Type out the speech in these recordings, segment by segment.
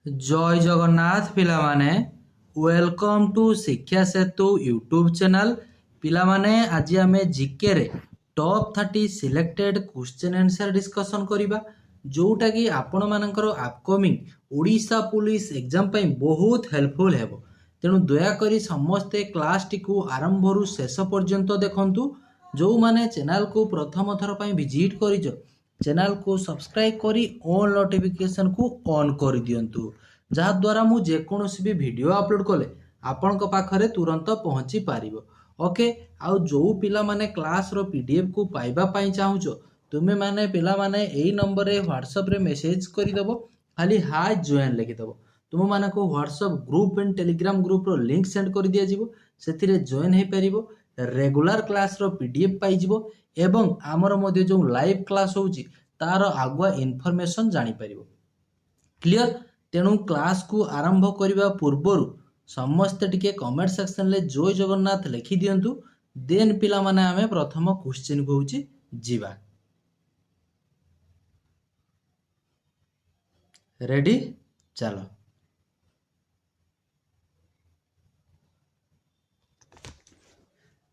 जय जगन्नाथ पिला माने वेलकम टू शिक्षा सेतु यूट्यूब चैनल पिला माने आज आमे जीके रे top 30 selected question answer discussion करिबा जोटा कि आपण मानकर अपकमिंग ओडिशा पुलिस एग्जाम पई बहुत हेल्पफुल हेबो। तेणु दया करी समस्ते क्लास टी को आरंभ रु शेष पर्यंत देखंतु। जो माने चैनल को प्रथम थर पई विजिट करिजो चैनल को सब्सक्राइब करी ऑल नोटिफिकेशन को ऑन कर दियंतु जहा द्वारा मु जेकोसी भी वीडियो अपलोड कले आपण पाखरे तुरंत पहुंची पारिबो। ओके आउ जो पिला माने क्लास रो पीडीएफ को पाइबा पई चाहुचो तुमे माने पिला माने एई नंबर रे व्हाट्सएप रे मेसेज करि दबो खाली हाय जॉइन लिखि दबो। तुम माने को WhatsApp group and Telegram group रो लिंक सेंड कर दिया जिवो सेथिरे जॉइन हे परिबो रेगुलर क्लास रो पीडीएफ पाई जिवो एवं आमर मध्ये जो लाइव क्लास होउची तार आगुआ इनफॉरमेशन जानी परिबो। क्लियर तेणु क्लास को आरंभ करने पूर्वर समस्ते टिके कमेंट सेक्शन ले जय जगन्नाथ लिखि दियंतु देन पिला माने आमे प्रथम क्वेश्चन को होची जीवा। रेडी चलो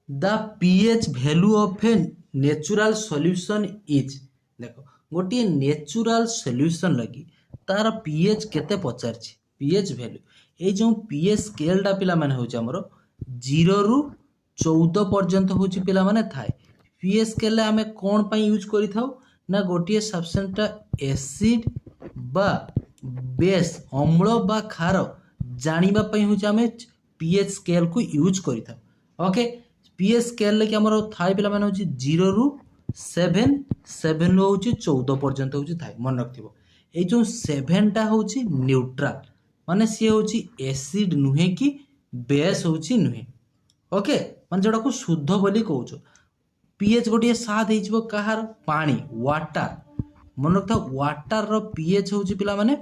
the pH value of a natural solution is देखो गोटे नेचुरल सॉल्यूशन लगी तार पीएच केते पचारछि पीएच वैल्यू ए जो पीएच स्केलटा पिला माने होछि हमरो 0 रु 14 पर्यंत होछि पिला माने थाए। पीएच स्केल आमे कोन पई यूज करि थाउ ना गोटे सब्सटेंसटा एसिड बा बेस अम्ल बा क्षार जानिबा पई होछि आमे पीएच स्केल को यूज करि थाउ। ओके पीएच स्केल ले कि हमरो थाए पिला माने होछि 0 रु 7 7 लो होछि 14 पर्यंत होछि थाए मन रखथिबो। ए जो 7टा होची न्यूट्रल माने सी होची एसिड नुहे कि बेस होची नुहे। ओके माने जोडा को शुद्ध बोली कहउछो पीएच गोटे 7 हेजिबो कहार पानी वाटर मन रखता वाटर रो पीएच होची पिला माने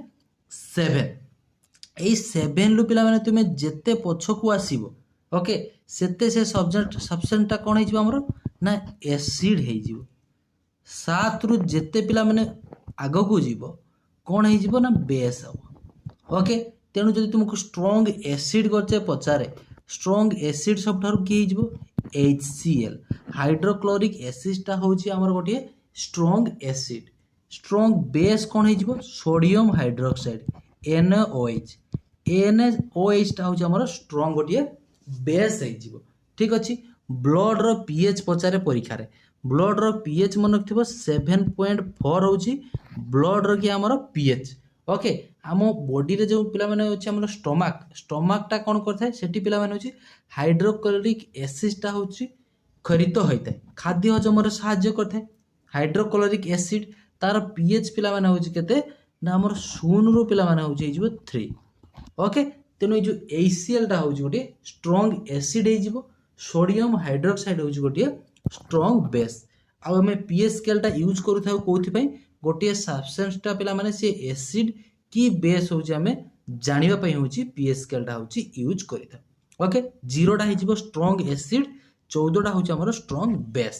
7 ए 7 लु पिला माने तुमे जेते पछ को आसीबो ओके सेते से सब्सटेंसटा कोन हेजिबो हमरो ना एसिड हेजिबो 7 रु जेते पिला माने आगो को जीवो कौन हो ना बेस हम। ओके तेणु जब तुमको स्ट्रॉन्ग एसिड करचे पचारे स्ट्रॉन्ग एसिड सब ठार किए HCl हाइड्रोक्लोरिक एसिडटा होची हमर गोटे स्ट्रॉन्ग एसिड। स्ट्रॉन्ग बेस कौन हो सोडियम हाइड्रोक्साइड NaOH NaOH टा होची हमर स्ट्रॉन्ग गोटे बेस हो। ठीक अच्छे ब्लड रो पीएच पचारे परीक्षा रे ब्लड रो पीएच मन रखिबो 7.4 होची ब्लड रो कि हमर पीएच। ओके आम बॉडी रे जो पिला माने होची हमर स्टमक टा कोन करथाय सेठी पिला माने होची हाइड्रोक्लोरिक एसिड टा होची खरित होइताय खाद्य हजम रे सहाय्य करथाय। हाइड्रोक्लोरिक एसिड तार पीएच पिला माने होची केते ना हमर 0 रो पिला माने होची हिजबो 3। ओके तेनो जो HCl टा होची गोटे स्ट्रॉन्ग एसिड हिजबो सोडियम हाइड्रोक्साइड होची गोटे स्ट्रॉन्ग बेस आउ हमें पीएच स्केलटा यूज करू थाउ कोथि पई गोटे सब्सटेंसटा पिला माने से एसिड की बेस होची हमें जानिबा पई होची पीएच स्केलटा होची यूज करि था। ओके 0 टा हिजबो स्ट्रॉन्ग एसिड 14 टा होची हमर strong base.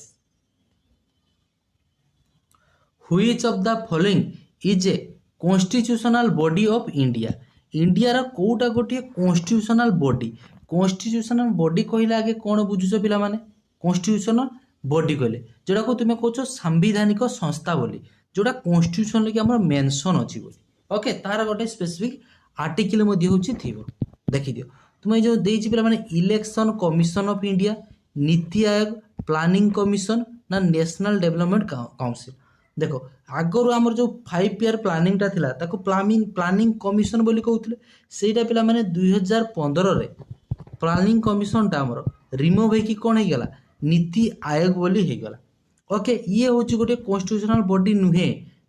Which of the following is a constitutional body of India India रा कोटा गोटे कॉन्स्टिट्यूशनल बॉडी कहले आगे कोन बुझुछो पिला माने कॉन्स्टिट्यूशनल बॉडी कहले जोड़ा को तुम कहो सांविधानिक संस्था बोली जोड़ा कॉन्स्टिट्यूशन लेके हमर मेंशन अछि बोली। ओके तार गोटे स्पेसिफिक आर्टिकल मध्ये होछि थिबो देखि दियो तुम जो देछि पिला माने election commission of India NITI Aayog planning commission ना नेशनल डेवलपमेंट काउंसिल। देखो आगरो हमर जो 5 ईयर प्लानिंग ता थिला ताको प्लानिंग कमिशन बोली कहउतले सेटा पिला माने 2015 रे प्लानिंग कमिशन ता हमर रिमूव हे कि कोन हे गेला नीति आयोग बोली हे गला। ओके ये होची गोटे कॉन्स्टिट्यूशनल बॉडी नुहे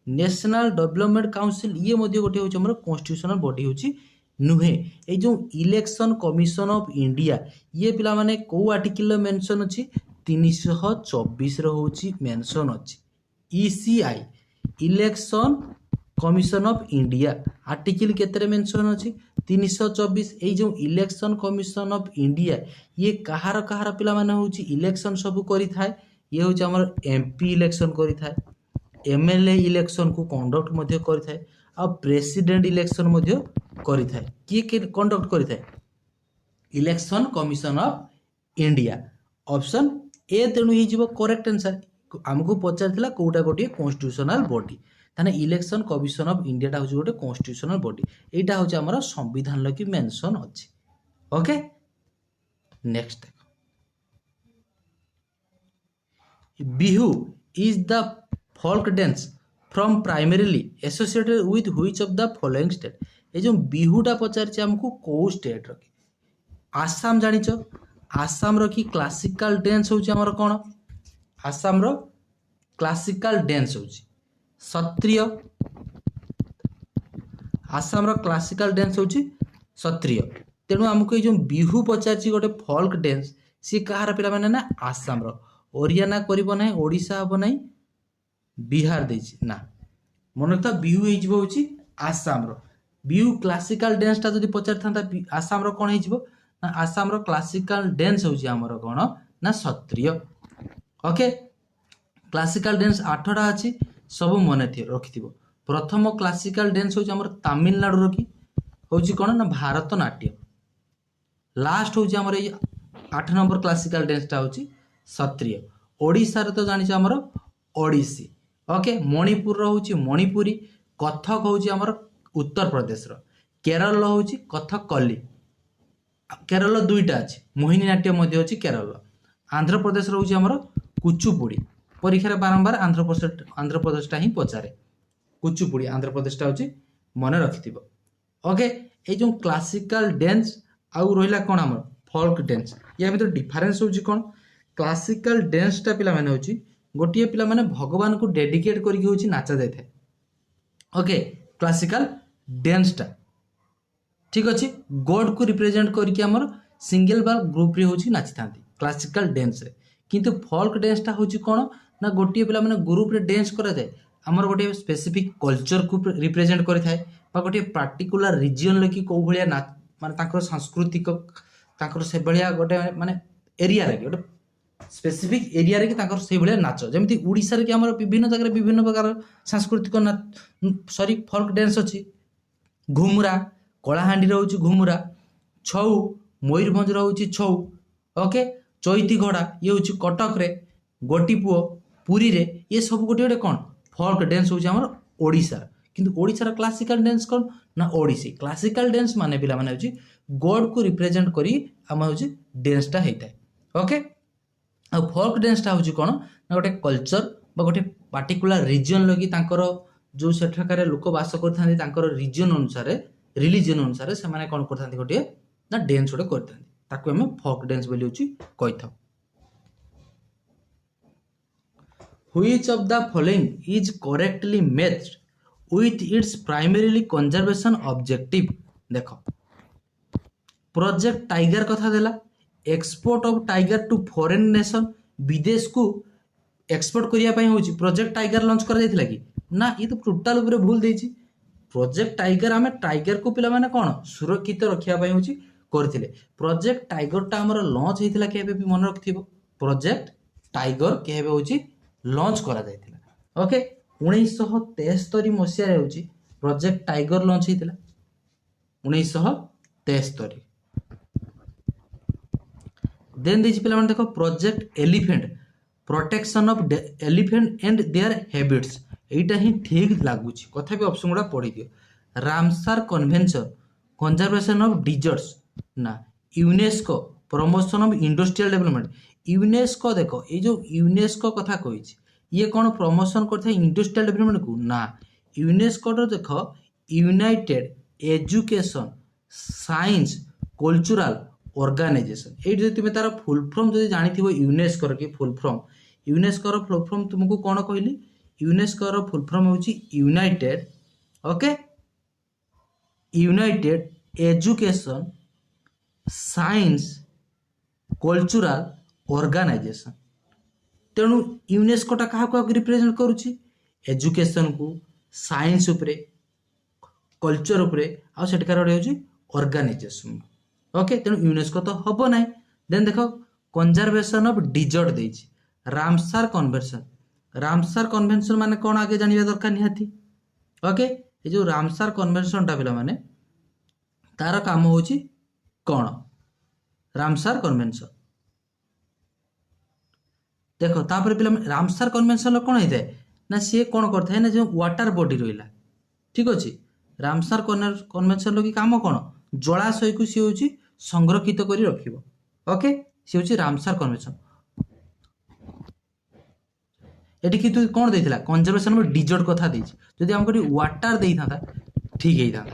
नेशनल डेवलपमेंट काउंसिल ये मध्ये गोटे होची हमर कॉन्स्टिट्यूशनल बॉडी होची नुहे। ए जो इलेक्शन कमिशन ऑफ इंडिया ये पिला माने को आर्टिकल मेंशन अछि 324 रो होची मेंशन अछि ECI election commission of India article केतरे मेंशन अछि 324। ए जो इलेक्शन कमिशन ऑफ इंडिया ये कहार पिला माने होची इलेक्शन सब करि थाए ये होची हमर MP इलेक्शन करि थाए MLA इलेक्शन को कंडक्ट मध्ये करि थाए आ प्रेसिडेंट इलेक्शन मध्ये କରିଥାଏ କିଏ କଣ୍ଡକ୍ଟ କରିଥାଏ election commission of India option A तेणु हो करेक्ट आंसर आमको पचार कोटा गोटे कॉन्स्टिट्यूशनल बॉडी ताने इलेक्शन कमिशन ऑफ इंडिया टा गोटे कॉन्स्टिट्यूशनल बॉडी एटा हूँ आमर संविधान लगी मेंशन अच्छी ओके नेक्स्ट देखो Bihu is the folk dance from primarily associated with which of the following state ये जो बिहुटा पचार आमको कौ स्टेट रखी आसाम जानिच आसाम रो कि क्लासिकल डांस होची हमर कोन आसाम रो क्लासिकल डांस होची सत्रिय आसाम रो क्लासिकल डांस होची सत्रिय तेणु हमको जो बिहू पचारची गोटे फोल्क डांस सी कहार पिला माने ना आसाम रो हरियाणा करिवो नै ओडिशा हबो नै बिहार देछि ना मन रखता बिहू हे जिवो होची आसाम रो बिहू क्लासिकल डांस ता जदी पचार थांता आसाम रो कोन हे जिवो ना आसाम रो क्लासिकल डांस होची हमर कोन ना सत्रिय ओके क्लासिकल डांस 8टा अछि सब मने रखिथिबो प्रथम क्लासिकल डांस होची हमर तमिलनाडु रो की होची कोन ना भारतनाट्यम लास्ट होची हमर 8 नंबर क्लासिकल डांस ता होची सत्रिय ओडिसा रे तो जानि छ हमर ओडिसी ओके मणिपुर रो होची मणिपुरी कथक होची हमर उत्तर प्रदेश रो केरल रो होची कथकली केरल दुईटा अच्छी मोहिनी नाट्यम अच्छी केरल आंध्र प्रदेश रोचे आमर कुचुपुड़ी परीक्षा बारंबार आंध्र प्रदेश ही पचारे कुचुपुड़ी आंध्र प्रदेश हूँ मन रखि ओके ये जो क्लासिकल डांस आउ रहा कौन आम फोल्क डांस या भर डिफरेन्स हूँ कौन क्लासिकल डांसटा पिला माने होची गोटे पिला माने भगवान को डेडिकेट करके होची नाचा जाए थे ओके क्लासिकल डांसटा ठीक अच्छे गॉड को रिप्रेजेंट करके आमर सिंगल बार ग्रुप रे होची नाची थांती क्लासिकल डांस रे किंतु फोल्क डांसटा होची कोन ना गोटे पिला माने ग्रुप रे डांस करा जाए आमर गोटे स्पेसिफिक कल्चर को रिप्रेजेंट करि थाए बा गोटे पर्टिकुलर रीजन लकी को भलिया ना माने ताकर सांस्कृतिक ताकर से भलिया गोटे माने एरिया रे गोटे स्पेसिफिक एरिया रे कि ताकर से भलिया नाच जेमिति ओडिसा रे कि आमर विभिन्न जगह विभिन्न प्रकार सांस्कृतिक सॉरी फोल्क डांस अछि घुमुरा कलाहांडी रोचे घुमुरा छौ मयूरभंज रोचे छौ ओके चैती घोड़ा ये हूँ कटक रे गोटी पुओ पुरी रे ये सब गोटे गोटे कौन फोल्क डांस हूँ आमर ओडिशा किंतु ओडिशार क्लासिकल डांस कौन ना ओडिसी क्लासिकल डांस माने पिला माने हूँ गॉड को रिप्रेजेंट करी आम हूँ डांसटा होता है ओके आ फोल्क डांसटा हूँ कौन ना गोटे कल्चर बा गोटे पार्टिकुलर रिजन लगी तांकर जो सेठाकार लोक बास कर रिजन अनुसार रिलीजन अनुसार से माने कौन करथांती गोटे ना डांस गोटे करथांती ताको हमें फोक डांस बोली होची कहि थाउ which of the following is correctly matched with its primarily conservation objective देखो प्रोजेक्ट टाइगर कथा देला export of tiger to foreign nation विदेश को एक्सपोर्ट करिया पई होची प्रोजेक्ट टाइगर लॉन्च कर देथिला कि ना ये तो टोटल ऊपर भूल देछि प्रोजेक्ट टाइगर आम टाइगर को पिला माने कौन सुरक्षित रखिया पई होची करथिले प्रोजेक्ट टाइगर टा हमर लॉन्च हेतिला केबे भी मन रखथिबो प्रोजेक्ट टाइगर केबे होची लॉन्च करा जायतिला ओके 1973 मसिया रे होची प्रोजेक्ट टाइगर लॉन्च हेतिला 1973 देन दिस पिला माने देखो project elephant protection of elephant and their habits एटा ही ठीक लागुच कथा भी ऑप्शन गुड़ा पढ़ी दियो Ramsar convention conservation of deserts ना UNESCO promotion of industrial development UNESCO देखो ये जो यूनेस्को कथा कही ये कौन प्रमोशन करता है इंडस्ट्रियल डेवलपमेंट को ना यूनेस्को देखो United Education science cultural Organisation ये तुम तार फुल फॉर्म जो जानी यूनेस्को की फुल फॉर्म तुमको कौन कहली यूनेस्को रो फुल फॉर्म होची United okay United Education science cultural Organisation तेणु यूनेस्को टा क्या रिप्रेजेंट करुची एजुकेशन को साइंस उपरे कल्चर उपरे आ सेठकार होची ऑर्गेनाइजेशन ओके तेणु यूनेस्को तो हबो नाही देन देखो कंजर्वेशन ऑफ डिजर्ट देची रामसार कन्वेंशन माने कौन आगे जानिबा दरकार निहाती ओके ये जो रामसार कन्वेंशन टा पिला माने तार काम होची कौन रामसार कन्वेंशन देख तापर पे रामसार कन्वेंशन कौन होता है ना सी कौन करता है ना जो वाटर बॉडी रहा ठीक अच्छे रामसार कन्वेंशन की काम कौन जलाशय को सी हूँ संरक्षित कर रखिब ओके सी हूँ रामसार कन्वेंशन एटी कि तू कौन देता कंजर्वेशन डिजर्ट कथा जदि आमको वाटर दे था ठीक है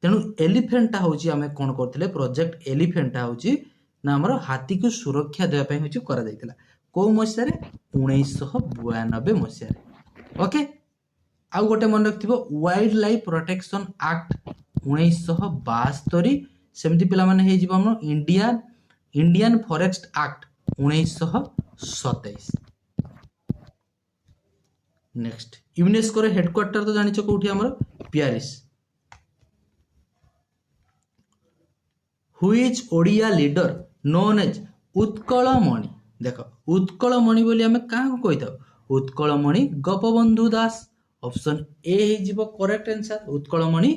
तेणु एलिफेंटा हूँ आम कौन करते प्रोजेक्ट एलिफेंटा हूँ ना आम हाथी को सुरक्षा देवाई हूँ कर कौ मसीह 1992 मसीह ओके आउ गोटे मन रखिथ वाइल्ड लाइफ प्रोटेक्शन एक्ट 1972 सेमती पिला माने Indian forest act 1927 next UNESCO headquarter तो जानिଛ कोठी हमर पेरिस हुईज Odia leader known as Utkalmani देख उत्कलमणि बोली आम क्या कही था उत्कलमणि गोपबंधु दास ऑप्शन ए हो correct answer Utkalmani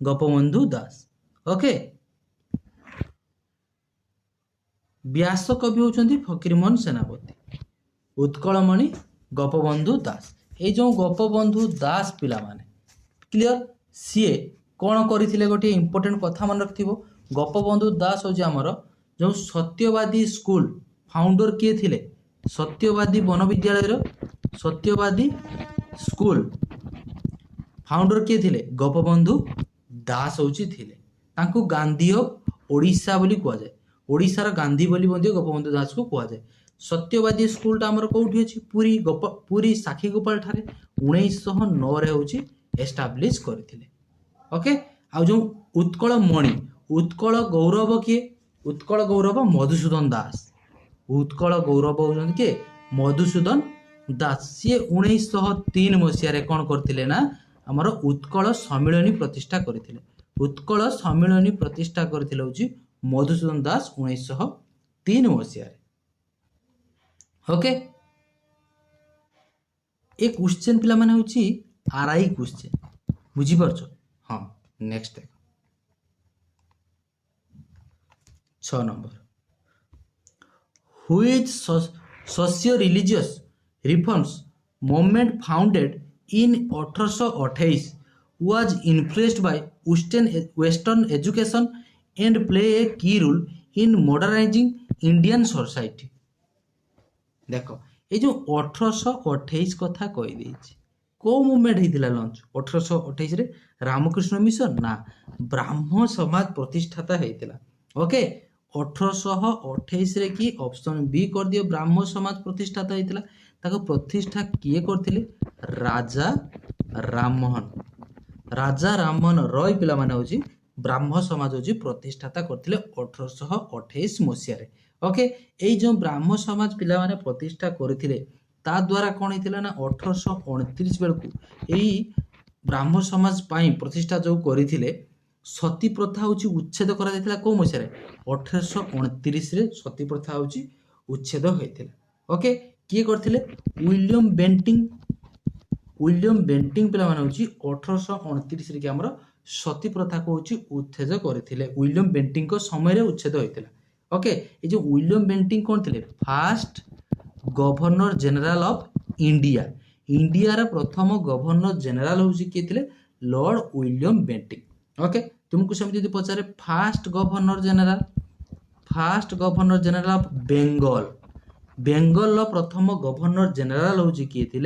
Gopabandhu Das okay Vyasa Kavi होचंदी फकीरमोहन सेनापति उत्कलमणि गोपबंधु दास ये जो गोपबंधु दास पिला माने क्लियर सीए कौन करथिले गोटे इंपोर्टेंट कथा मन रखिथिबो गोपबंधु दास हो आमर जो सत्यवादी स्कूल फाउंडर किए थिले सत्यवादी वन विद्यालय सत्यवादी स्कूल फाउंडर किए थिले गोपबंधु दास होची थिले तांको गांधी ऑफ ओडिशा बोली कुआ जाए ओडिशार गांधी बोली मध्ये गोपबंधु दास को कुआ जाए सत्यवादी स्कूल आमर कोठी अछि पुरी साखी गोपाल ठारे 1909 रे होची एस्टाब्लिश करथिले ओके आ जो उत्कल मणि उत्कल गौरव किए उत्कल गौरव मधुसूदन दास उत्कल गौरव होचंदी के मधुसूदन दास सी 1903 मसीह कौन करथिले ना आमर उत्कल सम्मिलनी प्रतिष्ठा करथिले उत्कल सम्मिलनी प्रतिष्ठा करथिले होची मधुसूदन दास 1903 मसीह ओके एक क्वेश्चन पिला माने होची आरआई क्वेश्चन बुझी परछो हां नेक्स्ट देख 6 number which socio religious reforms movement founded in 1828 was influenced by western education and play a key role in modernizing Indian society देख ये जो 1828 कथा कही देछि को मूवमेंट होता लंच 1828 रे रामकृष्ण मिशन ना ब्राह्मण समाज प्रतिष्ठाता होता ओके 1828 रे की ऑप्शन बी कर दियो ब्राह्मण समाज प्रतिष्ठाता होता ताको प्रतिष्ठा किए करथिले राजा राममोहन रॉय पिला माने होची ब्राह्मण समाज होची प्रतिष्ठाता करथिले 1828 मसीह रे ओके एई जो ब्राह्मण समाज पिला माने प्रतिष्ठा करथिले ता द्वारा कोन हितिला ना 1829 बेलकु एई ब्राह्मण समाज पाई प्रतिष्ठा जो करथिले सती प्रथा होची उच्छेद करा जायतिला को मसीह रे 1829 रे सती प्रथा होची उच्छेद होइतिला ओके किए करथिले विलियम बेंटिंग पिला माने होची 1829 रे कि हमर सती प्रथा को होची उच्छेद करथिले विलियम बेंटिंग को समय रे उच्छेद होइतिला ओके ये जो विलियम बेंटिंग कौन थे first governor general of India India प्रथम गवर्नर जनरल हूँ किए थे लॉर्ड विलियम बेंटिंग ओके तुमको सेमती पचारे first governor general of Bengal प्रथम गवर्नर जनरल हूँ किए थे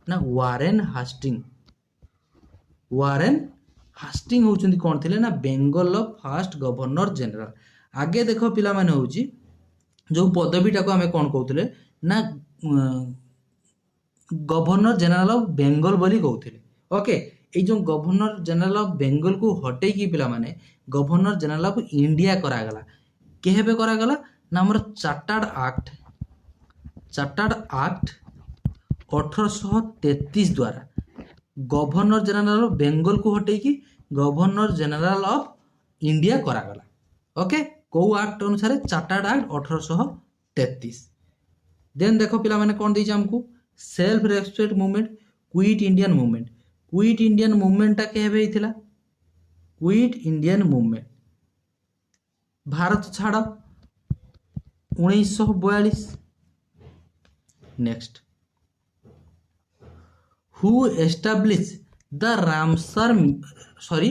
ना वारेन हास्टिंग होचंदी कौन थे ना बेंगल फास्ट गवर्नर जनरल आगे देख पिला माने होची जो पदवीटा को आमे कौन कहते ना गवर्नर जनरल ऑफ बेंगल बोली कहते ओके ये जो गवर्नर जनरल ऑफ बेंगल को हटे की पिला माने गवर्नर जनरल ऑफ इंडिया करागला केहेबे करागला ना हमर चार्टर्ड एक्ट 1833 द्वारा गवर्नर जनरल ऑफ बेंगल को हटे की गवर्नर जनरल ऑफ इंडिया करागला ओके कौ एक्ट अनुसार चार्टर्ड एक्ट 1833 देन देखो पिला माने कौन देइछ हमको self respect movement quit Indian movement टा केबे हिथिला क्विट इंडियन मूवमेंट, भारत छाड़ 1942। Next, who establish the Ramsar sorry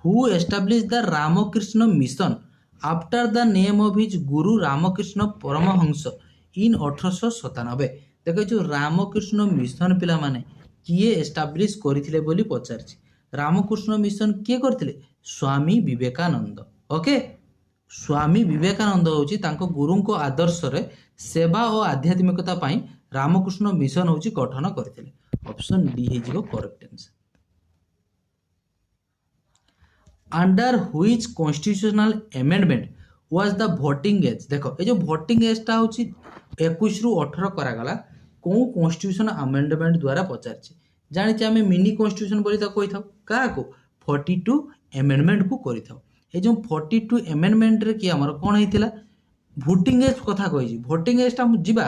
who establish the Ramakrishna mission after the name of his guru Ramakrishna Paramhans इन 1897। देखो जो रामकृष्ण मिशन पिला माने किए एस्टाब्लिश करथिले बोली पचारछि। रामकृष्ण मिशन किए करथिले? स्वामी विवेकानंद। ओके, स्वामी विवेकानंद होची तांको गुरुंको आदर्श रे सेवा और आध्यात्मिकता पाई रामकृष्ण मिशन होची गठन करथिले। ऑप्शन डी हे जिवो correct answer. Under which constitutional amendment was the voting age? देखो ये जो वोटिंग एज टा होची 21 रु 18 करा गला को कॉन्स्टिट्यूशन अमेंडमेंट द्वारा पचारछि। जानि आमे मिनी कॉन्स्टिट्यूशन बोली त कहि थाउ का को 42 अमेंडमेंट को करि थाउ। ए जो 42 अमेंडमेंट रे कि हमर कोन हेतिला वोटिंग एज कथा कहि। वोटिंग एज टा जिबा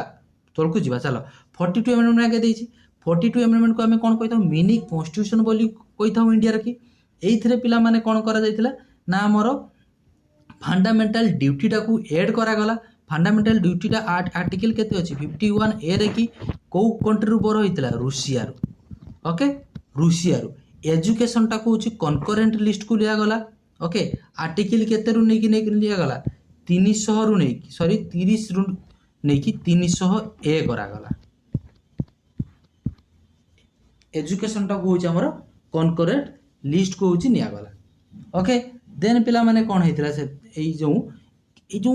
तोलकु जिबा चलो 42 अमेंडमेंट आगे देछि। 42 अमेंडमेंट को आमे कोन कहि थाउ मिनी कॉन्स्टिट्यूशन बोली कहि थाउ इंडिया रे कि एइथिरे पिला माने कोन करा जायतिला ना हमर फंडामेंटल ड्यूटी टा को ऐड करा गला। फंडामेंटल ड्यूटी टा आर्टिकल केते अछि 51 ए रे कि को कंट्री रु बर होइतिला रूसिया रु। ओके, रूसिया रु एजुकेशन टा को होछि कनकरेंट लिस्ट को लिया गला। ओके, आर्टिकल केते रु नै कि लिया गला 300 रु नै कि सॉरी 30 रु नै कि 300 ए करा गला। एजुकेशन टा को होछि हमर कनकरेंट लिस्ट को होछि निया गला। ओके, देन पिला माने कोन हेतिला से ए जो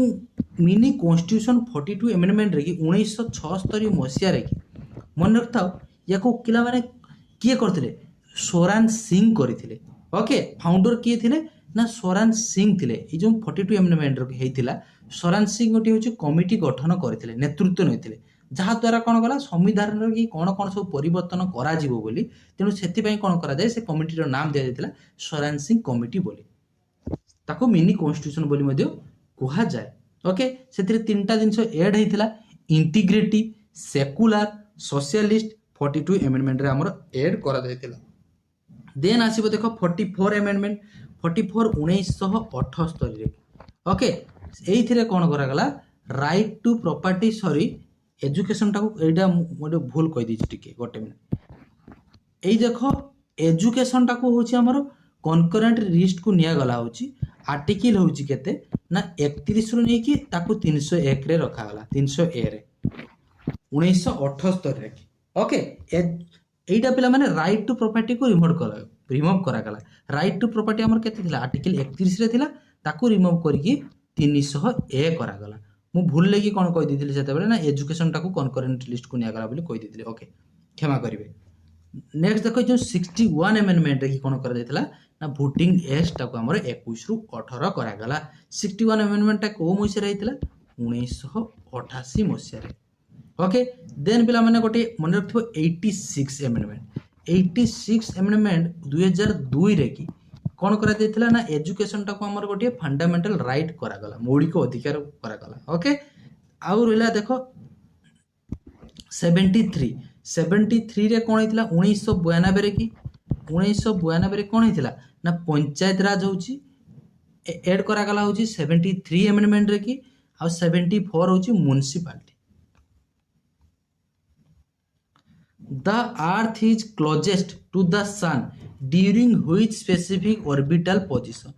मिनी कॉन्स्टिट्यूशन 42 अमेंडमेंट रे कि 1976 मसिया रे कि मन रखथाओ याको किला माने किए करथिले सोरान सिंह करथिले। ओके, फाउंडर किए थिले ना सोरान सिंह थिले। ए जो 42 अमेंडमेंट रे हेतिला सोरान सिंह गोटी होची कमिटी गठन करथिले, नेतृत्व नैथिले, जहा द्वारा कोन गला संविधान रे कि कोन कोन सब परिवर्तन करा जिवो बोली। तेनु सेति पई कोन करा जाय से कमिटी रो नाम दिया जायतिला सोरान सिंह कमिटी बोली। ताको मिनी कॉन्स्टिट्यूशन बोली मध्ये कहा जाए। ओके, सेतिरे तीनटा जिंस ऐड हेतिला इंटीग्रिटी, सेकुलर, सोशलिस्ट 42 अमेंडमेंट रे हमर ऐड करा जायतिला। देन आसीबो देखो 44 अमेंडमेंट 44 1978 रे। ओके, एइथिरे कोन करा गला right to property sorry education टाको एइडा मोडे भूल कहि दिछि टिके गोटे मिनिट। एइ देखो एजुकेशन टाको होछि हमर कनकरेंट लिस्ट को निया गला होछि। आर्टिकल होछि केते ना 31 रु नै कि ताको 301 रे रखा गला 300 ए रे 1978 रे। ओके, एइडा पिला माने राइट टू प्रॉपर्टी को रिमूव करा गला। राइट टू प्रॉपर्टी हमर केते थिला आर्टिकल 31 रे थिला ताको रिमूव करके 300 ए करा गला। मु भूल लेकी कोन कहि दिथिले सेते बेले ना एजुकेशन टाको कनकरेंट लिस्ट को निया गला बोली कहि दिथिले। ओके, क्षमा करिवे। नेक्स्ट देखो जो 61 अमेंडमेंट रे कि कोन करा जायतिला ना वोटिंग एज टाको हमर 21 रु 18 करा गला। 61 अमेंडमेंट टा को मसिया रहितला 1988 मसिया रे। ओके, देन पिला माने गोटे मन रखथो 86 अमेंडमेंट 86 अमेंडमेंट 2002 रे कि कोन करा जायतिला ना एजुकेशन टाको हमर गोटे फंडामेंटल राइट करा गला, मौलिक अधिकार करा गला। ओके, आउ रहला देखो 73 रे कोन हेतिला 1992 रे कि 1992 रे कोन हेतिला ना पंचायत राज होची ऐड करा गला होची 73 अमेंडमेंट रे कि आ 74 होची municipality. The earth is closest to the sun during which specific orbital position?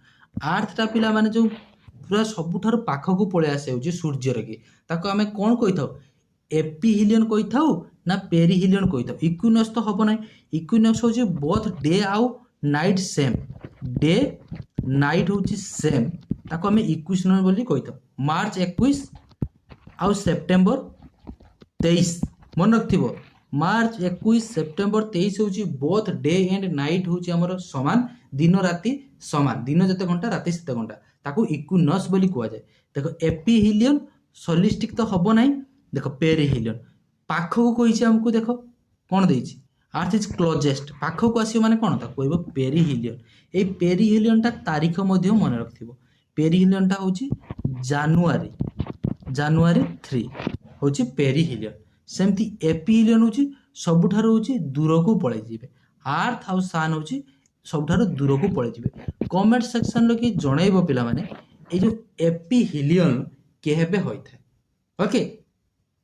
Earth टा पिला माने जो पूरा सबुठार पाखकू पळे आसे होची सूर्य रे कि ताको हमें कोन कहि थाउ एपिहिलियन कहि थाउ ना पेरिहिलियन कहि थाउ। इक्विनॉक्स तो हबो नै। इक्विनॉक्स होची बोथ डे आउ नाइट सेम, डे नाइट होची सेम, ताको हमें इक्विनॉक्स बोली कहि थाउ। मार्च 21 आउ सेप्टेम्बर 23 मन रखथिबो। मार्च 21 सेप्टेम्बर 23 होची बोथ डे एंड नाइट होची हमर समान, दिन राति समान, दिन जते घंटा राति सेते घंटा, ताको इक्विनॉक्स बोली कुआ जाय। देखो एपिहिलियन सोलिस्टिक तो हबो नै। देखो पेरिहिलियन पाखकू कहिछि हमकू, देखो कोन देछि अर्थ इज क्लोजेस्ट पाखकू आसी माने कोन ता कहबो पेरिहिलियन। ए पेरिहिलियन टा तारीख मध्ये मन रखथिबो। पेरिहिलियन टा होछि जानुआरी 3 होछि पेरिहिलियन। सेमति एपिहिलियन होछि सबुठारो होछि दूरकू पळे जिवे। अर्थ आउ सन होछि सबुठारो दूरकू पळे जिवे। कमेंट सेक्शन लो कि जणैबो पिला माने ए जो एपिहिलियन केहेबे होइथाय। ओके,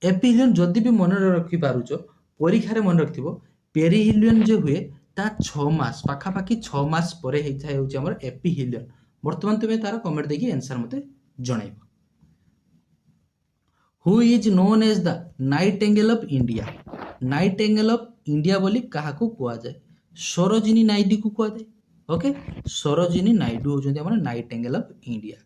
एपिहिलियन जदि भी मन रखि पारुचो परीक्षा रे मन रखिथिबो पेरिहिलियन जे हुए ता 6 मास पाखापाखि 6 मास परे हेइथाय होची हमर एपिहिलियन। वर्तमान तुमे तार कमेंट देखि आंसर मते जणैबो। Who is known as the nightingale of India? Nightingale of India बोली काहाकू कुआ जाए? सरोजिनी नायडू को कुआ जाए। ओके, सरोजिनी नायडू होचंती हमर Nightingale of India.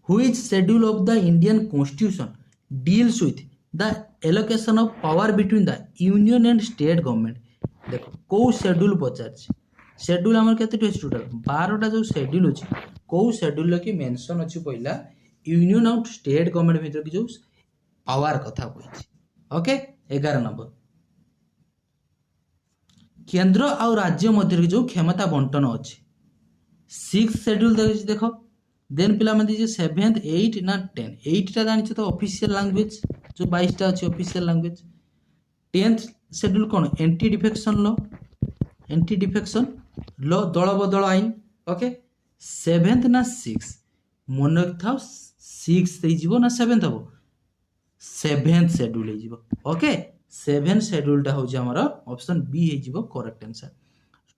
Who is schedule of the Indian constitution deals with the allocation of power between the union and state government? देखो को शेड्यूल पचार शेड्यूल आमर केते अछि टोटल 12टा जो शेड्यूल अछि को शेड्यूल की मेंशन अछि पहिला यूनियन और स्टेट गवर्नमेंट भीतर की जो पावर कथा कहछि। ओके, 11 नंबर केंद्र और राज्य मध्य जो क्षमता बंटन अछि 6 शेड्यूल देखो। देन पिला मान 7th 8 ना 10 8 टा जानि तो ऑफिशियल लैंग्वेज जो 22 टा अछि ऑफिशियल लैंग्वेज। 10th शेड्यूल कोन एंटी डिफेक्शन लॉ दल बदल आईन। ओके, 7th ना 6 मन था 6 दे जीवो ना 7th हबो 7th शेड्यूल हे जीवो। ओके, 7th शेड्यूल टा होजी हमर ऑप्शन बी हे जीवो करेक्ट आंसर।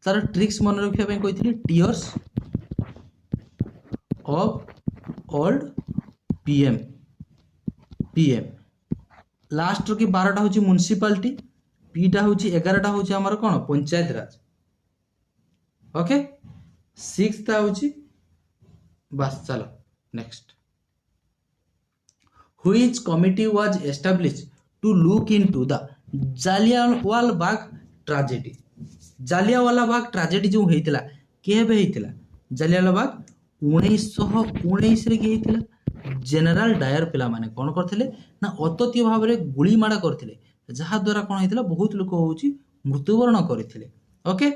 तार ट्रिक्स मन रखिया पे कहितली tears of old PM last की 12टा होची म्युनिसिपालिटी पीटा होची 11टा होची हमर कोन पंचायत राज। ओके, 6 ता होची बस चलो next. Which committee was established to look into the Jallianwala Bagh tragedy? Jallianwala Bagh tragedy जो हेतिला केबे हेतिला? जालियानवाला बाग 1919 रे के हेतिला। जनरल डायर पिला माने कोन करथिले ना अततीय भाव रे गुली माडा करथिले जहा द्वारा कोन हेतिला बहुत लोक होची मृत्युवरण करथिले। ओके,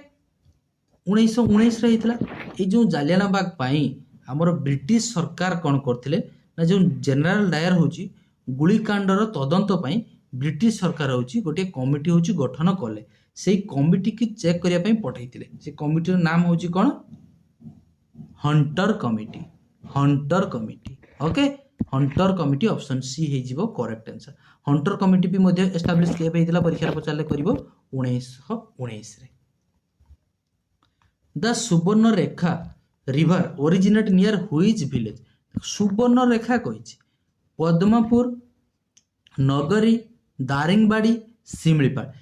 1919 रे हेतिला। ए जो जालियानवाला बाग पाई हमर ब्रिटिश सरकार कोन करथिले ना जो जनरल डायर होची गुलिकांडर तदंत पाई ब्रिटिश सरकार होची गोटे कमिटी होची गठन कले। सेई कमिटी की चेक करिया पई पठाइतिले। से कमिटीर नाम होची कोन? Hunter committee. Hunter committee. Okay, Hunter committee option C हे जीवो करेक्ट आंसर। हंटर कमिटी भी मध्ये एस्टैब्लिश केबे हेतिला परीक्षा पचारले करिवो 1919 रे। The Suvarna Rekha river originate near which village? Suvarna Rekha कहिछि Padampur, नगरी, दारिंगबाड़ी, शिमलीपाल।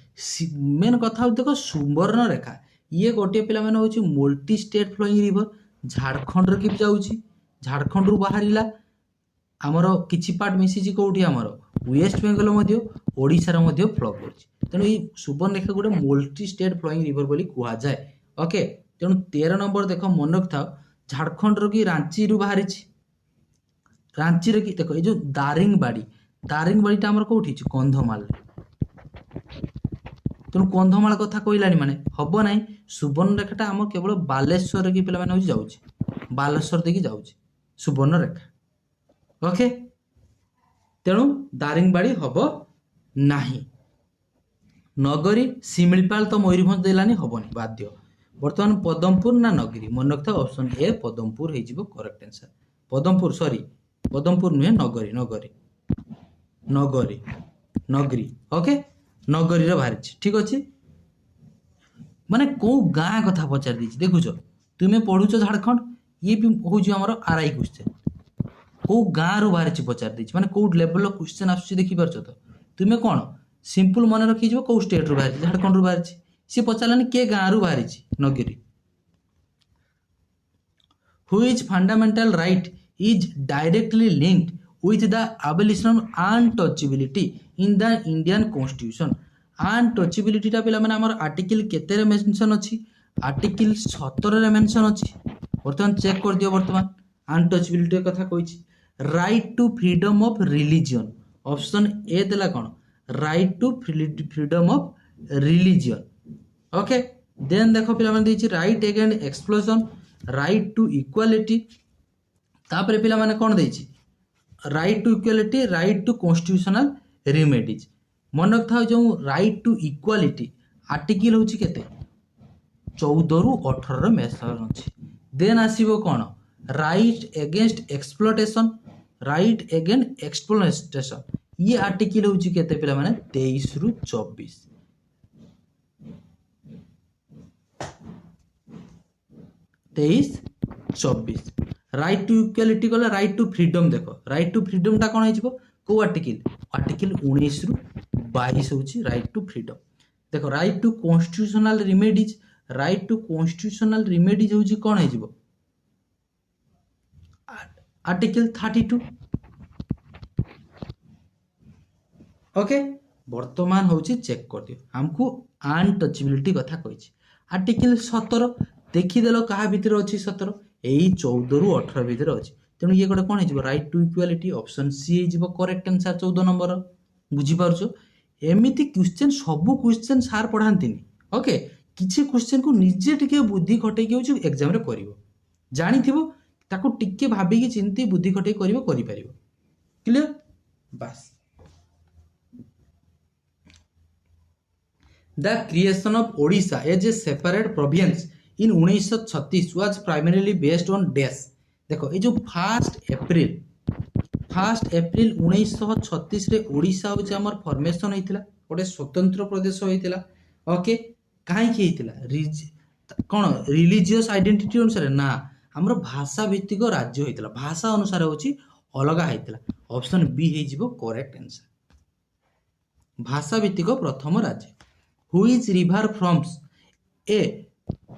मेन कथा देखो सुवर्ण रेखा ये गोटे पिला माने होछि multi state flowing river Jharkhand रे कि जाउछि झारखंड रु बाहरिला हमर किछि पार्ट मिसिछि कोठी हमर वेस्ट बेंगल मध्य ओडिसा रे मध्य फ्लो करछि। तेनु ई सुवर्ण रेखा गोटे मल्टी स्टेट फ्लोइंग रिवर बोली कुहा जाय। ओके, तेनु 13 नंबर देखो मन रखथाओ झारखंड रो की रांची रु बाहरिछि। रांची रे की देखो ए जो दारिंगबाड़ीटा हमर कोठी छि कंधमाल। तेणु कंधमाल कथा कहलानी माने हबो नाही सुवर्ण रेखाटा हम केवल बालेश्वर की पिला माने जाउछि बालेश्वर देखि जाउछि सुवर्ण रेखा। ओके, तेणु दारिंगबाड़ी हबो नाही। नगरी शिमलीपाल तो मयूरभंज देलानी हबोनी बाध्य। वर्तमान पदमपुर ना नगरी मन रखता ऑप्शन ए पदमपुर हे जिवो correct answer. Padampur sorry Padampur नुहे नगरी नगरी नगरी नगरी। ओके, नगरी रे बाहर ठीक अछि। माने को गाँ कथा पचार दी देखुछ तुमे पढ़ुछ झारखंड ये भी होउछ हमर आरआई क्वेश्चन को गाँ रु बाहर पचार दी माने को लेवल क्वेश्चन आसुछि देखि परछ तो तुमे कोन सिंपल मन रखि जबो को स्टेट रु बाहर झारखंड रु बाहर से पचारलानी के गाँ रु बाहर नगरी। Which fundamental right is directly linked with the abolition of untouchability in the Indian Constitution? Untouchability टा पिला माने हमर आर्टिकल केते रे मेंशन अछि? आर्टिकल 17 रे मेंशन अछि। वर्तमान चेक कर दियो वर्तमान अनटचबिलिटी कथा कहिछि right to freedom of religion option A देला कोन right to freedom of religion. Okay, then देखो पिला माने दैछि right against explosion right to equality तापर पिला माने कोन दैछि right to equality right to constitutional remedies. मन रखता जो राइट टू इक्वालिटी आर्टिकल होछि केते 14 ରୁ 18 मेंशन अछि। देन आसीबो कोन right against exploitation, right against exploitation ये आर्टिकल होची केते पिला माने 23 ରୁ 24, 23-24। राइट टू इक्वालिटी गला राइट टू फ्रीडम, देखो राइट टू फ्रीडम टा कोन हिजबो को आर्टिकल, आर्टिकल 19 ରୁ 22 होची राइट टू फ्रीडम। देखो right to constitutional remedies, right to constitutional remedies होची कोन हिजबो आर्टिकल 32। ओके वर्तमान होची चेक कर दियो हमको अनटचेबिलिटी कथा कहिछि। आर्टिकल 17 देखिदेल कहा भितर अछि 17 एई 14 ରୁ 18 भितर अछि, तेणु ये गोटे कोन हिजबो right to equality, option C हिजबो करेक्ट आंसर 14 नंबर। बुझी पारछो एमिति क्वेश्चन सब क्वेश्चन सार पढ़ांतिनी। ओके किछि क्वेश्चन को निजे टिके बुद्धि खटै के होची एग्जाम रे करिवो, जानिथिबो ताको टिके भाबी कि चिंती बुद्धि खटै करिवो करि परिवो। क्लियर बस। The creation of Odisha as a separate province in 1936 was primarily based on dash। देखो ये जो 1 एप्रिल 1936 रे ओडिशा होची हमर फॉर्मेशन होइतिला, गोटे स्वतंत्र प्रदेश होइतिला। ओके काहे कि होइतिला कोन रिलीजियस आइडेंटिटी अनुसार ना हमर भाषा भित्तिक राज्य होइतिला, भाषा अनुसार होची अलगा होइतिला। ऑप्शन बी हे जिवो करेक्ट आंसर, भाषा भित्तिक प्रथम राज्य। Which river forms a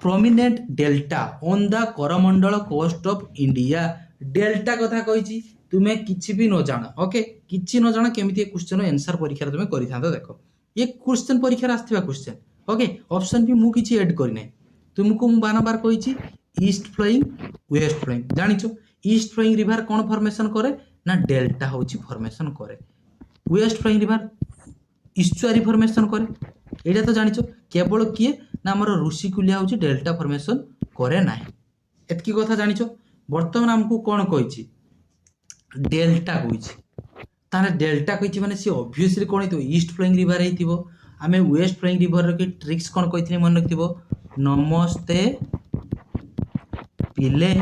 prominent delta on the Coromandel coast of India? Delta कथा कहिछि तुमे किछि भी न जाना। ओके किछि न जाना केमिति ए क्वेश्चन आंसर परीक्षा तुमे करि थांतो। देखो ये क्वेश्चन परीक्षा आस्थिबा क्वेश्चन। ओके ऑप्शन भी मु किछि ऐड करि नै, तुमको मु बारंबार कहिछि ईस्ट फ्लोइंग वेस्ट फ्लोइंग जानिछो। ईस्ट फ्लोइंग रिवर कोन फॉर्मेशन करे ना डेल्टा होछि फॉर्मेशन करे, west flowing river estuary formation करे एटा तो जानिछो। केवल किए ना हमर ऋषिकुलिया होची डेल्टा फॉर्मेशन करे नाही, एतकी कथा जानिछो। वर्तमान हमकु कोन कहिछि डेल्टा कहिछि, ताने डेल्टा कहिछि माने सी ऑब्वियसली कोन हितो ईस्ट फ्लोइंग रिवर हेतिबो। आमे वेस्ट फ्लोइंग रिवर के ट्रिक्स कोन कहिथिले मन रखिबो नमस्ते पिले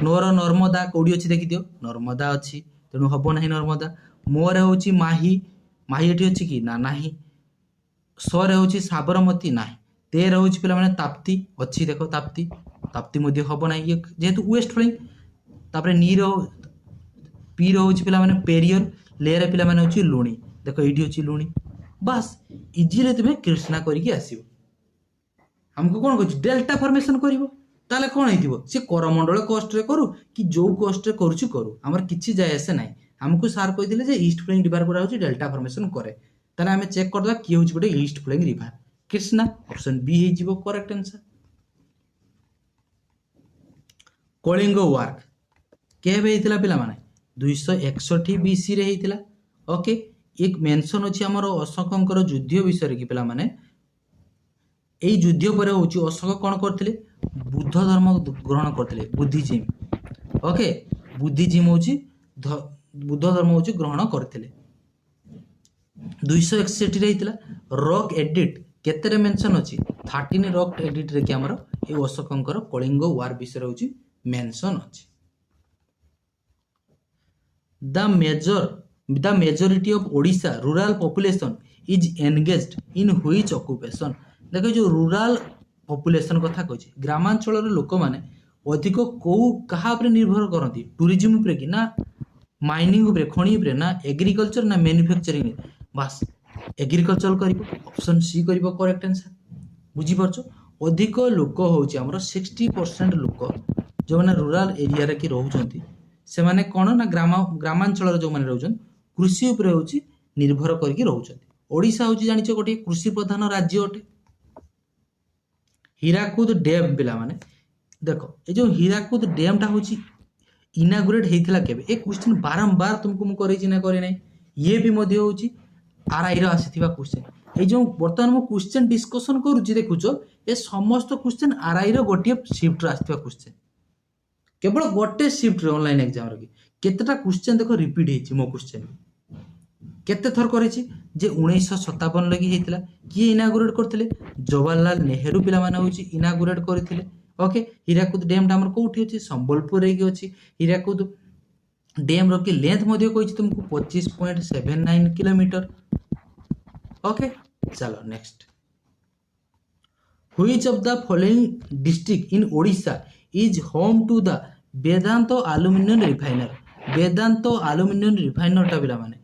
नोर नर्मदा कोडी अछि देखि दियो नर्मदा अछि तेनु हबो नाही नर्मदा। मोर होची माही, माही एठी अछि कि ना नाही। सर होची साबरमती नाही, तेर होची पिला माने ताप्ती अछि देखो ताप्ती, ताप्ती मध्ये हबो नाही ये जेहेतु वेस्ट फ्लोइंग। तापरे नीर पीर होची पिला माने पेरियर, लेर पिला माने होची लुणी, देखो एठी होची लुणी। बस इजीली तुमे कृष्णा करिकि आसीबो। हमको कोन कहछि डेल्टा फॉर्मेशन करिवो ताले कोन हेतिबो से करमंडल कोस्ट रे करू कि जो कोस्ट रे करूची करू हमर किछि जाय आसे नाही। हमको सार कहि दिले जे ईस्ट फ्लोइंग रिवर गुरा होची डेल्टा फॉर्मेशन करे, ताले हमें चेक कर दबा कि होची गोटे east flowing river Krishna. Option B हे जिवो करेक्ट आंसर। कलिंग वार केबे हेतिला पिला माने 261 बीसी रे हेतिला। ओके एक मेंशन अछि हमर अशोकंकर युद्ध विषय कि पिला माने एई युद्ध परे होची अशोक कोन करथिले बुद्ध धर्म ग्रहण करथिले बुद्धिज्म। ओके बुद्धिज्म होची बुद्ध धर्म होची ग्रहण करथिले। 261 रे हेतिला। रॉक एडिट केतेरे मेंशन अछि 13 रॉक एडिट रे कि हमर ए अशोकंकर कलिंग वार विषय होची मेंशन अछि। The majority of Odisha rural population is engaged in which occupation? देखो जो रूरल पॉपुलेशन कथा कहछि ग्रामांचल रे लोक माने अधिक को कहा पर निर्भर करती टूरिज्म उपरे कि ना माइनिंग उपरे खणी उपरे ना एग्रीकल्चर ना मैन्युफैक्चरिंग। बस एग्रीकल्चर करिवो ऑप्शन सी करिवो करेक्ट आंसर। बुझी परछो अधिक लोक होछि हमर 60% लोक जो माने रूरल एरिया रे कि रहउछंती से माने कोन ना ग्रामांचल रे जो माने रहउछन कृषि उपरे होछि निर्भर करके रहउछंती। ओडिशा होछि जानिछो गोटे कृषि प्रधान राज्य अटे। हीराकुद डैम पिला माने देखो ए जो हीराकुद डैम टा होछि इनागुरेट हेतिला केबे ए क्वेश्चन बारंबार तुमको मु करै छी ना करे नै ये भी मध्ये होछि आरआई रो आसीथिबा क्वेश्चन। ए जो वर्तमान मु क्वेश्चन डिस्कशन करूछि देखुछो ए समस्त क्वेश्चन आरआई रो गोटे शिफ्ट रो आसीथिबा क्वेश्चन केवल गोटे शिफ्ट रे ऑनलाइन एग्जाम रो केतेटा क्वेश्चन देखो रिपीट हेछि मो क्वेश्चन केते थर करिछि जे 1957 लगी हेतिला किए इनागुरेट करथिले जवाहरलाल नेहरू पिला माने होछि इनागुरेट करथिले ओके हीराकुद डैम टा हमर कोठी अछि संबलपुर रे अछि हीराकुद डैम रो की लेंथ मध्ये कहिछि तुमको 25.79 किलोमीटर ओके चलो next Which of the following district in Odisha is home to the Vedanto Aluminum Refiner? Vedanto Aluminum Refiner टा पिला माने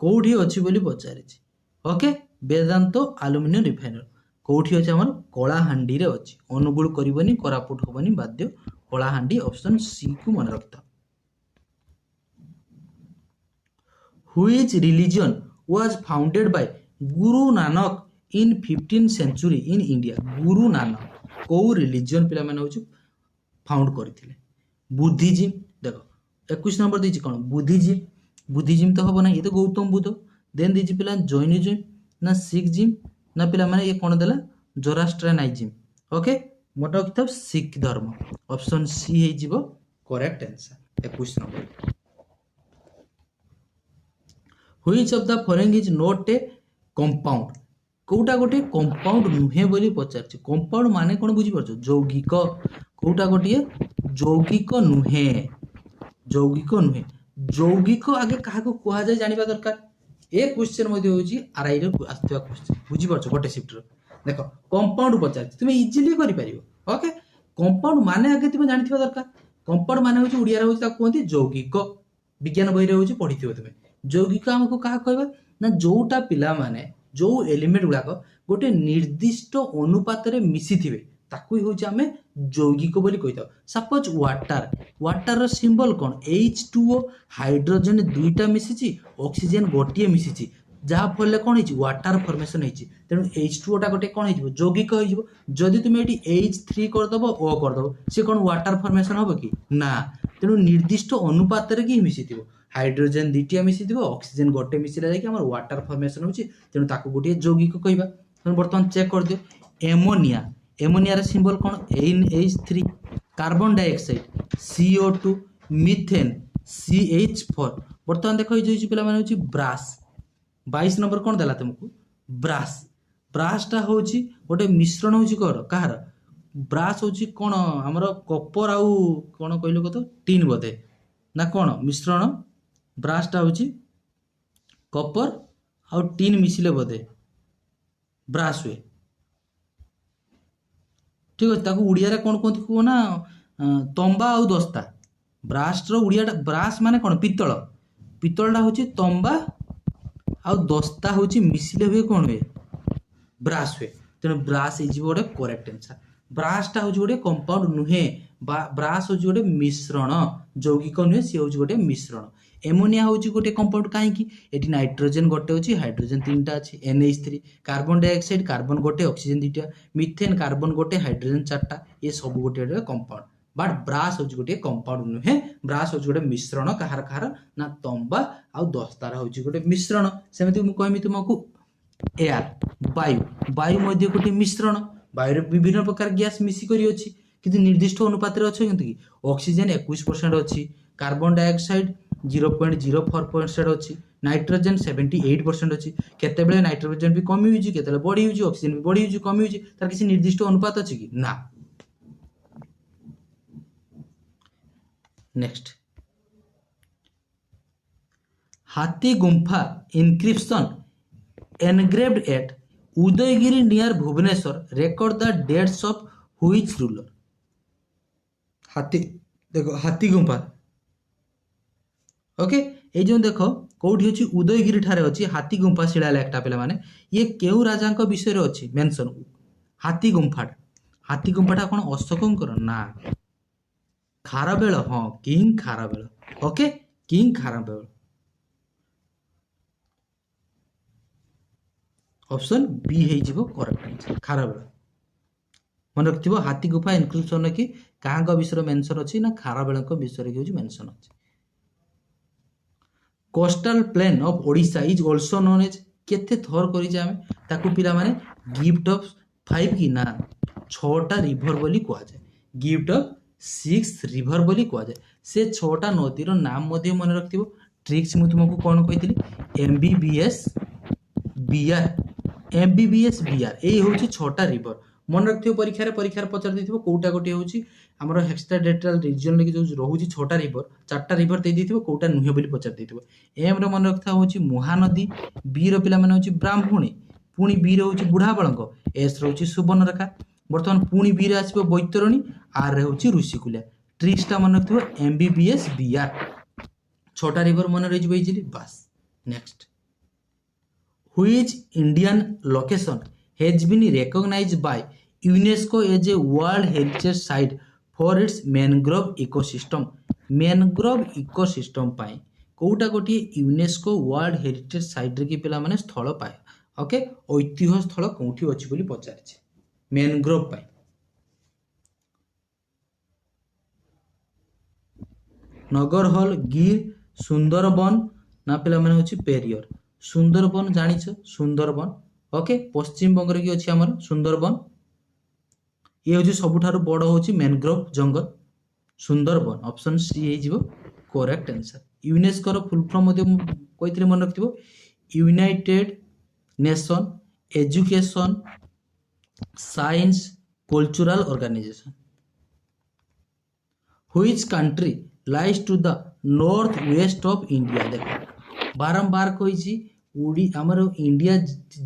कोठी अछि बोली पचारिछि ओके वेदांतो आलुमिनियम रिफाइनर कोठी अछि हमर कलाहांडी रे अछि अनुगुल करबनी कोरापुट होबनी बाध्य कलाहांडी ऑप्शन सी को मन रखता Which religion was founded by Guru Nanak in 15th century in India? Guru Nanak को रिलीजन पिला माने होछि फाउंड करथिले बुद्धिज्म देखो 21 नंबर देछि कोन बुद्धिज्म तो हबो ना ये तो गौतम बुद्ध देन देछि पिला जैनिज्म ना सिखज्म ना पिला माने ये कोन देला जोरास्ट्रियनिज्म ओके मोटा किताब सिख धर्म ऑप्शन सी हे जिवो correct answer 21 number Which of the following is not a compound? कोउटा गोटे कंपाउंड नुहे बोली पचारछि कंपाउंड माने कोन बुझी परछ यौगिक कोउटा गोटे यौगिक नुहे यौगिक आगे काहा को कुहा जाय जानिबा दरकार ए क्वेश्चन मध्ये होछि आरआई रे आस्थिबा क्वेश्चन बुझी परछ गोटे शिफ्ट रो देखो कंपाउंड पचारछि तुमे इजीली करि परिबो ओके कंपाउंड माने आगे तुमे जानिथिबा दरकार कंपाउंड माने होछि उडिया रे होछि ता कोंती यौगिक विज्ञान बहि रे होछि पढिथिबो तुमे यौगिक हमको कहा कहबा ना जोटा पिला माने जो एलिमेंट गुड़ाक गोटे निर्दिष्ट अनुपात रे मिसी थिबे ताकू होछि हमें यौगिक बोली कहिता सपोज वाटर रो सिंबल कोन H2O हाइड्रोजन दुईटा मिसिछि ऑक्सीजन गोटिए मिसिछि जहा फले कोन हिछि वाटर फॉर्मेशन हिछि तेनु H2O टा गोटे कोन हिजिबो यौगिक हिजिबो जदि तुमे एटी H3 कर दबो O कर दबो से कोन वाटर फॉर्मेशन होबो कि ना तेनु निर्दिष्ट अनुपात रे कि मिसिथिबो हाइड्रोजन दुईटा मिसिथिबो ऑक्सीजन गोटे मिसिला जाय कि हमर वाटर फॉर्मेशन होछि तेनु ताको गोटे यौगिक कहबा तेनु बर्तमान चेक कर दियो एमोनिया रे सिंबल कोन NH3 carbon dioxide CO2 methane CH4 बर्तमान देखो जे पिला माने होछि ब्रास 22 नंबर कोन देला तुमको ब्रास टा होछि गोटे मिश्रण होछि कर कहार ब्रास होछि कोन हमर कॉपर आउ कोन कहलो को तो टिन बोधे ना कोन मिश्रण ब्रास टा होछि कॉपर आउ टिन मिसिले बोधे ब्रास हुए ठीक है ताको उड़िया रे कोन कोंती को ना तंबा आउ दस्ता ब्रास रो उड़िया ब्रास माने कोन पितलटा होछि तंबा आउ दस्ता होछि मिसिले हुए कोन हुए ब्रास हुए तेनो ब्रास इज गोटे करेक्ट आंसर ब्रास टा होछि गोटे कंपाउंड नुहे ब्रास होछि गोटे मिश्रण यौगिक नुहे से होछि गोटे मिश्रण एमोनिया होछि गोटे कंपाउंड काहे कि एटी नाइट्रोजन गोटे होछि हाइड्रोजन तीनटा अछि NH3 कार्बन डाइऑक्साइड कार्बन गोटे ऑक्सीजन दुईटा मीथेन कार्बन गोटे हाइड्रोजन चारटा ये सब गोटे कंपाउंड बट ब्रास होछि गोटे कंपाउंड नुहे ब्रास होछि गोटे मिश्रण कहार ना तंबा आउ दस्तार होछि गोटे मिश्रण सेमिति मु कहमी तुमको एयर वायु मध्य गोटे मिश्रण वायु विभिन्न प्रकार गैस मिसी करी अछि किंतु निर्दिष्ट अनुपात रे अछि कि ऑक्सीजन 21% अछि कार्बन डाइऑक्साइड 0.04% अछि नाइट्रोजन 78% अछि केते बेले नाइट्रोजन भी कमी होछि केते बेले बढ़ी होछि ऑक्सीजन भी बढ़ी होछि कमी होछि तार किसी निर्दिष्ट अनुपात अछि कि ना नेक्स्ट हाथी गुंफा encryption engraved at Udayagiri near Bhubaneswar record the dates of which ruler? हाथी देखो हाथी गुंफा ओके ए जो देखो कोठी अछि उदयगिरी ठारे अछि हाथी गुंफा शिलालेखटा पिला माने ये केउ राजांक विषय रे अछि मेंशन हाथी गुंफाटा कोन अशोकंकर ना खारबेल हां king Kharavela okay king Kharavela option B हे जिवो करेक्ट आंसर खारबेल मन रखथिबो हाथी गुफा इनक्रिप्शन कि कांग विषय मेंशन अछि ना खारबेल को विषय कि मेंशन अछि coastal plain of Odisha is also known as केते थर करि जे हम ताकू पिला माने गिफ्ट ऑफ 5 कि ना 6टा रिवर बोली कोआ जाय गिफ्ट ऑफ 6 रिवर बोली कोआ जाय से 6टा नदी रो नाम मध्ये मन रखथिबो ट्रिक्स मुझे तुमको कौन कही एमबीबीएस बीआर एमबीबीएस बीआर यही हूँ 6टा रिवर मन रखियो परीक्षा पचार देथिबो कोउटा गोटे होची हमर हेक्साडेट्राल रीजन लगी जो रहउची 6टा रिवर 4टा रिवर दे देथिबो कोउटा नुहे बोली पचार देथिबो एम रो मन रखता होची महानदी बी रो पिला माने होची ब्राह्मणी पुणी बी रो होची बुढ़ाबळंग एस रो होची सुवर्णरेखा वर्तमान पुणी बी रे आसीबो बैतरणी आर रे होची ऋषिकुल्या ट्रिक्सटा मन रखिबो एमबीबीएस बीआर 6टा रिवर मन रही जइबो इजिली बस next which Indian location has been recognized by UNESCO as a World Heritage Site for its mangrove ecosystem. mangrove ecosystem ପାଇଁ କୋଉଟା ଗୋଟିଏ ୟୁନେସ୍କୋ ୱାର୍ଲଡ ହେରିଟେଜ ସାଇଟ୍ କି ପିଲାମାନେ ସ୍ଥଳ ପାଏ ଓକେ ଐତିହ୍ୟ ସ୍ଥଳ କୋଉଠି ଅଛି ବୋଲି ପଚାରିଛି ମ୍ୟାନଗ୍ରୋଭ ପାଇଁ ନଗରହଲ ଗିର୍ ସୁନ୍ଦରବନ ନା ପିଲାମାନେ ହେଉଛି ପେରିୟର सुंदरबन जानिछ सुंदरबन ओके पश्चिम बंग की अच्छी आमर सुंदरबन ये हूँ सबुठारु बड़ हूँ मैनग्रोव जंगल सुंदरबन ऑप्शन सी हो करेक्ट आंसर यूनेस्को रो फुल फॉर्म कही मन रखिथो united nation education science cultural organization which country lies to the north west of India देखो बारंबार कही आमर इंडिया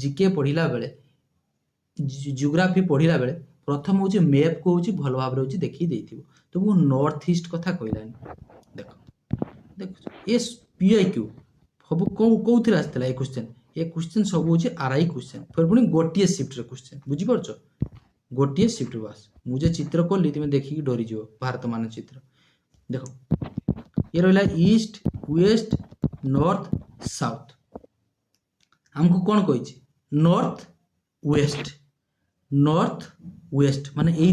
जीके पढ़ला बेले जियोग्राफी पढ़ला बेले प्रथम हूँ मैप को हूँ भल भाव में देखी देथिबो तो वो नॉर्थ ईस्ट कथा कहलानी देखो देखो ये पीआईक्यू सब कौन आसला ये क्वेश्चन सब हूँ आरआई क्वेश्चन फिर पुणी गोटे शिफ्ट क्वेश्चन बुझीपार गोटे शिफ्ट बस मुझे चित्र कली तुम देखिकी डरीज भारत मानचित्र देखो ये रहा ईस्ट वेस्ट नॉर्थ साउथ हमको कौन कही नॉर्थ वेस्ट माने यही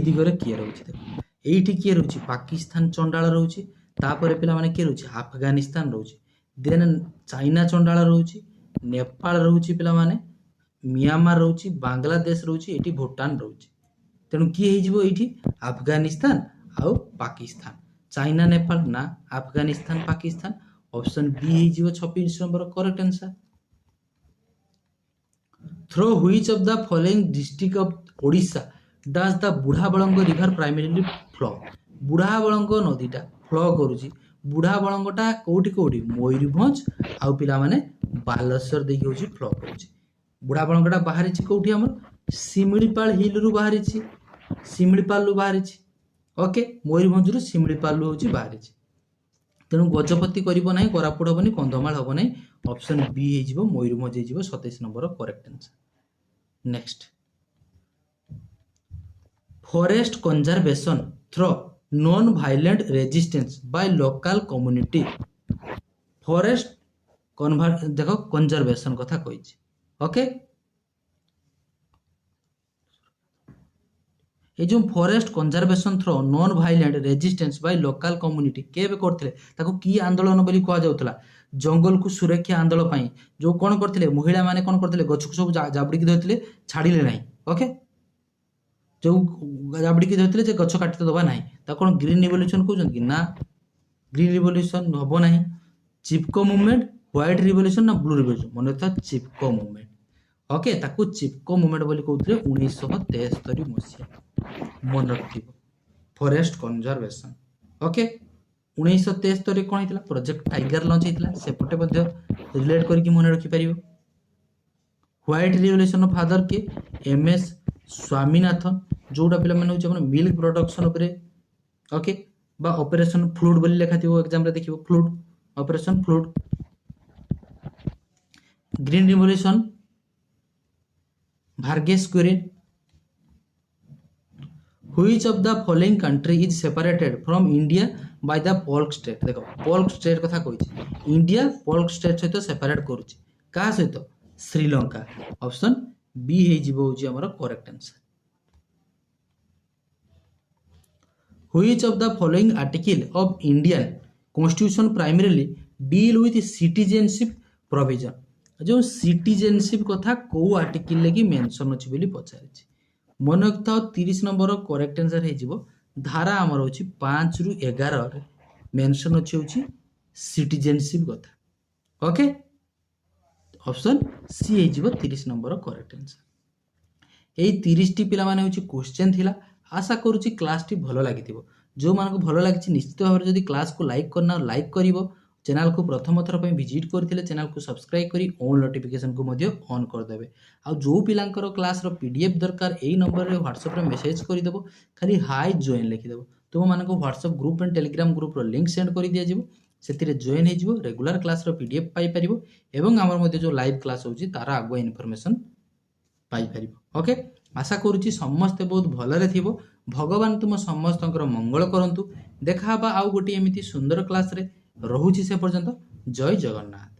दिगरे किए रोचे देखो यही किए रोचे पाकिस्तान चंडाल रोचे तापर पिला माने किए रोचे अफगानिस्तान रोचे देन चाइना चंडाल रोचे नेपाल रोचे पिला माने म्यांमार रोचे बांग्लादेश रोचे एटी भूटान रोचे तेणु किए हो ये अफगानिस्तान आउ पाकिस्तान चाइना नेपाल ना अफगानिस्तान पाकिस्तान ऑप्शन बी हो 26 number correct answer through which of the following district of Odisha does the Budhabalanga river primarily flow बुढ़ाबळंग नदीटा फ्लो करूची बुढ़ाबळंगटा कोठी कोठी मयूरभंज आउ पिला माने बालेश्वर देकी होची फ्लो करूची बुढ़ाबळंगटा बाहरिची कोठी हमर सिमिलीपाल हिल रु बाहरिची सिमिलीपाल रु बाहरिची ओके मयूरभंज रु सिमिलीपाल रु होची बाहरिची तेणु गजपति करिबो नाही कोरापुट हबनी कंधमाल हबो नाही ऑप्शन बी हेजिबो मयूरभंज हेजिबो 27 number correct answer next forest conservation through non violent resistance by local community forest देखो कंजर्वेशन कथा कहिछि ओके ये जो forest conservation through non violent resistance by local community केबे करथिले ताको की आंदोलन बोली कहा जाउतला जंगल को सुरक्षा आंदोलन पई जो कोन करथिले महिला माने कोन करथिले गछ को सब जाबड़ी की धरथिले छाड़िले नाही ओके जो जाबड़ी की धरथिले जे गछ काटते दबा नाही ता कोन ग्रीन रिवोल्यूशन कहउछन कि ना ग्रीन रिवोल्यूशन हबो नाही चिपको मूवमेंट व्हाइट रिवोल्यूशन ना ब्लू रिवोल्यूशन मन था चिपको मूवमेंट ओके ताको चिपको मूवमेंट बोली कहउथिले 1973 मसिया मन रखिबो फॉरेस्ट कंजर्वेशन ओके 1973 कौन होता प्रोजेक्ट टाइगर लॉन्च होता सेपटे रिलेट करके मन रखिपर white revolution father K M S Swaminathan जोटा पे मिल्क प्रोडक्शन उपरे ओके बा ऑपरेशन फ्लूड बोली लिखा थी एग्जाम रे देखिबो flood operation flood green revolution Verghese Kurien Which of the following country is separated from India by the Polk state देखो पोल्क स्टेट कथा कही इंडिया पोल्क स्टेट सहित सेपरेट करुच्ची क्या सहित श्रीलंका ऑप्शन बी हो हमर correct answer Which of the following article of Indian Constitution primarily deal with citizenship provision जो citizenship कथा को आर्टिकल लेकी मेंशन अछि बोली पचारिछि मन रखता 30 नंबर करेक्ट आंसर हो धारा आमर हूँ 5 ରୁ 11 मेंशन अच्छी हूँ सिटीजनशिप कथा। ओके ऑप्शन सी हो 30 नंबर करेक्ट आंसर। यही 30 टी पिला माने होची क्वेश्चन थिला। आशा करूची क्लास टी भलो लागिथिबो। जो मानको भलो लागिछि निश्चित भाव जदि क्लास को लाइक करना लाइक करिवो। चैनल को प्रथम थर पे विजिट करथिले चैनल को सब्सक्राइब करी ऑल नोटिफिकेशन को मध्य ऑन कर देबे। आ जो पिलांकर क्लास रो पीडीएफ दरकार एई नंबर रे WhatsApp रे मेसेज करि देबो। खाली हाय जॉइन लिखि देबो। तुम मानको WhatsApp group and Telegram group रो लिंक सेंड करि दिया जिवो। सेतिरे जॉइन हे जिवो रेगुलर क्लास रो पीडीएफ पाई परिबो एवं हमर मध्य जो लाइव क्लास होची तारा आगो इन्फॉर्मेशन पाई परिबो। ओके आशा करूची समस्ते बहुत भलरे थिबो। भगवान तुम समस्तंकर मंगल करंतु। देखा बा आउ गोटी एमिति सुंदर क्लास रे रहुची से पर्यंत जय जगन्नाथ।